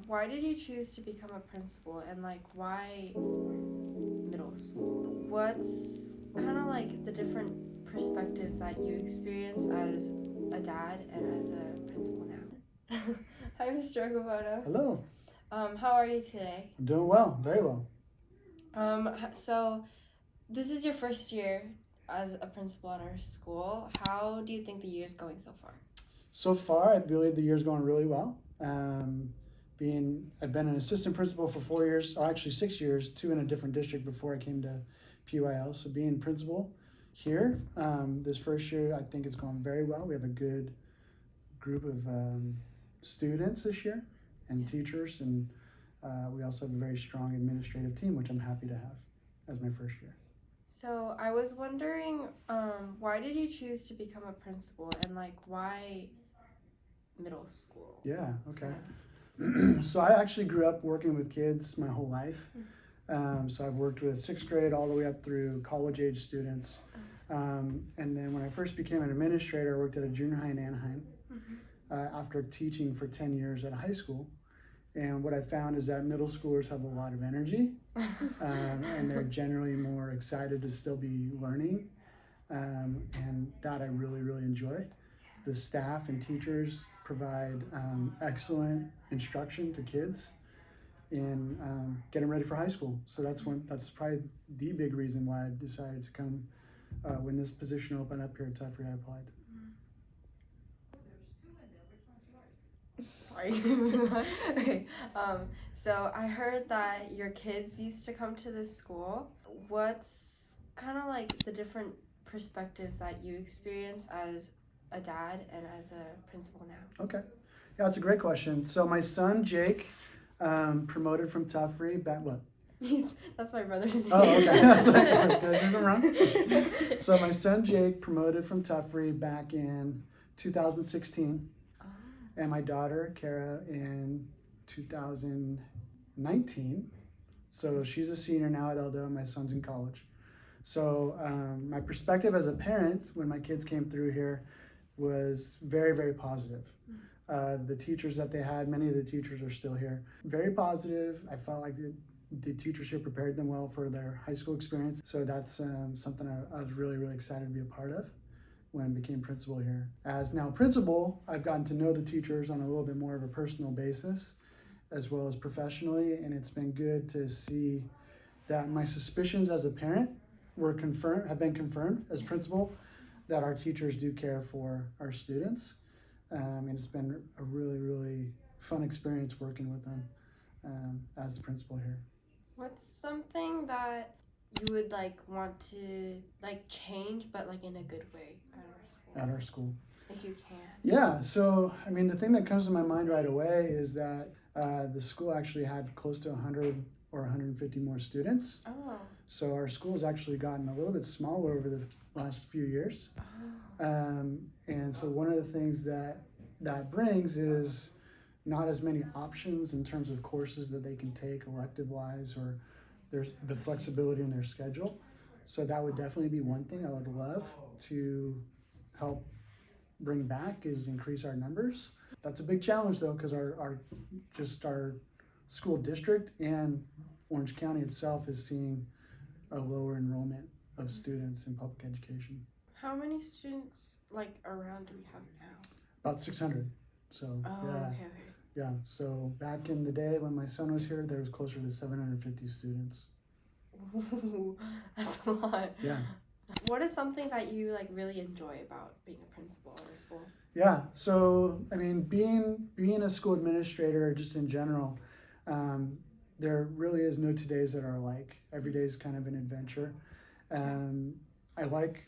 Why did you choose to become a principal, and why middle school? What's kind of the different perspectives that you experience as a dad and as a principal now? Hi, Mr. Okamoto. Hello. How are you today? I'm doing well, very well. So this is your first year as a principal at our school. How do you think the year's going so far? So far, I believe the year's going really well. I've been an assistant principal for 4 years, or actually 6 years, 2 in a different district before I came to PYL. So being principal here, this first year, I think it's going very well. We have a good group of students this year and teachers, and we also have a very strong administrative team, which I'm happy to have as my first year. So I was wondering, why did you choose to become a principal, and why middle school? Yeah, okay. Yeah. So I actually grew up working with kids my whole life. So I've worked with 6th grade all the way up through college age students. And then when I first became an administrator, I worked at a junior high in Anaheim after teaching for 10 years at a high school. And what I found is that middle schoolers have a lot of energy and they're generally more excited to still be learning. And that I really, really enjoy. The staff and teachers provide excellent instruction to kids and get them ready for high school. So that's probably the big reason why I decided to come when this position opened up here at Tuffrey. I applied. Sorry. Okay. So I heard that your kids used to come to this school. What's kind of the different perspectives that you experience as a dad and as a principal now? Okay. Yeah, that's a great question. So my son, Jake, promoted from Tuffrey back, what? That's my brother's name. Oh, okay. I was like, did I say something wrong? So my son, Jake, promoted from Tuffrey back in 2016. Oh. And my daughter, Kara, in 2019. So she's a senior now at Eldo, and my son's in college. So my perspective as a parent when my kids came through here was very, very positive. The teachers that they had, many of the teachers are still here. Very positive. I felt like the teachers here prepared them well for their high school experience. So that's something I was really, really excited to be a part of when I became principal here. As now principal, I've gotten to know the teachers on a little bit more of a personal basis as well as professionally, and it's been good to see that my suspicions as a parent have been confirmed as principal, that our teachers do care for our students. And it's been a really, really fun experience working with them as the principal here. What's something that you would want to change, but in a good way at our school? At our school. If you can. Yeah, so I mean, the thing that comes to my mind right away is that the school actually had close to 100 or 150 more students. Oh. So our school has actually gotten a little bit smaller over the last few years. Oh. And so one of the things that brings is not as many options in terms of courses that they can take elective-wise, or there's the flexibility in their schedule. So that would definitely be one thing I would love to help bring back, is increase our numbers. That's a big challenge though, because our school district and Orange County itself is seeing a lower enrollment of students in public education. How many students around do we have now? About 600. So okay. Yeah, so back in the day when my son was here, there was closer to 750 students. Ooh, that's a lot. Yeah. What is something that you really enjoy about being a principal at our school? Yeah, so I mean, being a school administrator, just in general, there really is no 2 days that are alike. Every day is kind of an adventure. I like,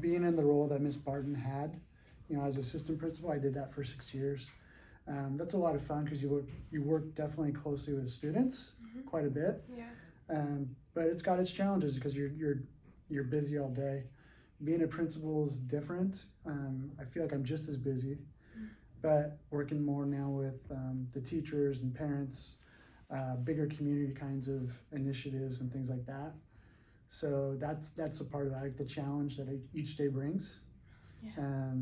being in the role that Miss Barton had. As assistant principal, I did that for 6 years. That's a lot of fun because you work definitely closely with students quite a bit. Yeah. But it's got its challenges because you're busy all day. Being a principal is different. I feel like I'm just as busy, but working more now with the teachers and parents, bigger community kinds of initiatives and things like that. So that's a part of it. I like the challenge that each day brings. Yeah.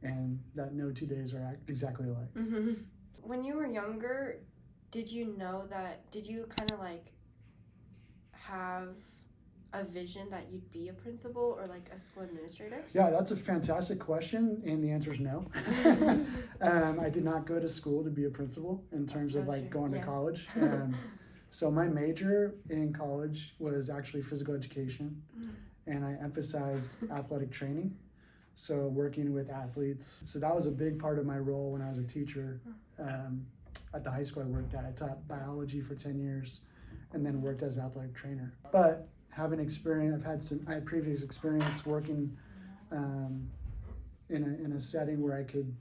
And that no 2 days are exactly alike. Mm-hmm. When you were younger, did you know that, did you kind of like have a vision that you'd be a principal or like a school administrator? Yeah, that's a fantastic question, and the answer is no. I did not go to school to be a principal in terms of like going to college. So my major in college was actually physical education, and I emphasized athletic training. So working with athletes. So that was a big part of my role when I was a teacher at the high school I worked at. I taught biology for 10 years and then worked as an athletic trainer. But having experience, I had previous experience working in a setting where I could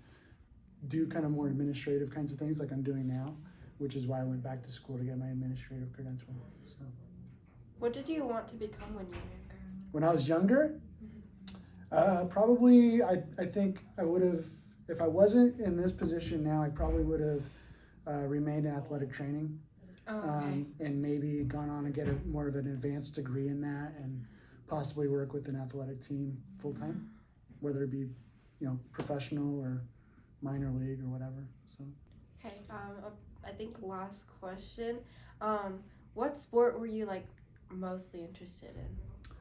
do kind of more administrative kinds of things like I'm doing now, which is why I went back to school to get my administrative credential. So, what did you want to become when you were younger? When I was younger, probably I think I would have, if I wasn't in this position now, I probably would have remained in athletic training. And maybe gone on and get more of an advanced degree in that, and possibly work with an athletic team full time, whether it be, professional or minor league or whatever. So. Okay. I think last question. What sport were you like mostly interested in?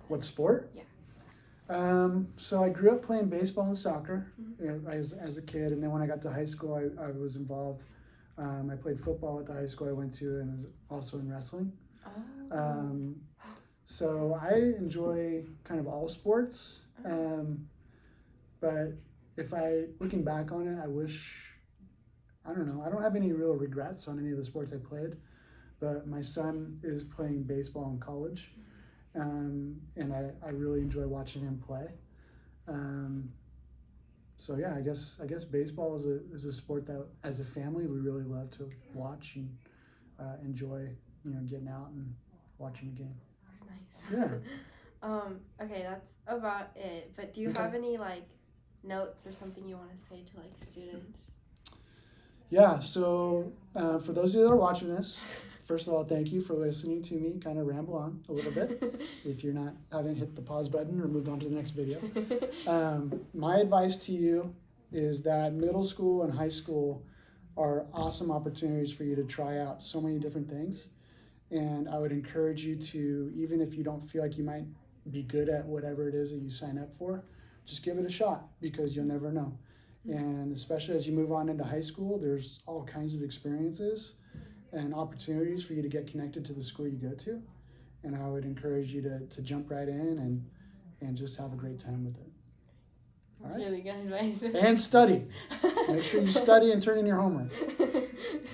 What sport? Yeah. So I grew up playing baseball and soccer as a kid, and then when I got to high school, I was involved. I played football at the high school I went to, and was also in wrestling. So I enjoy kind of all sports, but looking back on it, I don't have any real regrets on any of the sports I played, but my son is playing baseball in college, and I really enjoy watching him play. So yeah, I guess baseball is a sport that as a family we really love to watch and enjoy, getting out and watching a game. That's nice. Yeah. Okay, that's about it. But do you have any like notes or something you want to say to like students? Yeah. So for those of you that are watching this, first of all, thank you for listening to me kind of ramble on a little bit. If you're not, haven't hit the pause button or moved on to the next video. My advice to you is that middle school and high school are awesome opportunities for you to try out so many different things. And I would encourage you to, even if you don't feel like you might be good at whatever it is that you sign up for, just give it a shot, because you'll never know. And especially as you move on into high school, there's all kinds of experiences and opportunities for you to get connected to the school you go to. And I would encourage you to jump right in and just have a great time with it. That's really good advice. And study. Make sure you study and turn in your homework.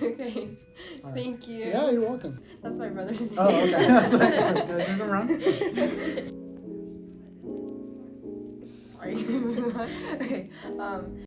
Okay. Right. Thank you. Yeah, you're welcome. That's my brother's name. Oh, okay. Did I say something wrong? Sorry. Okay.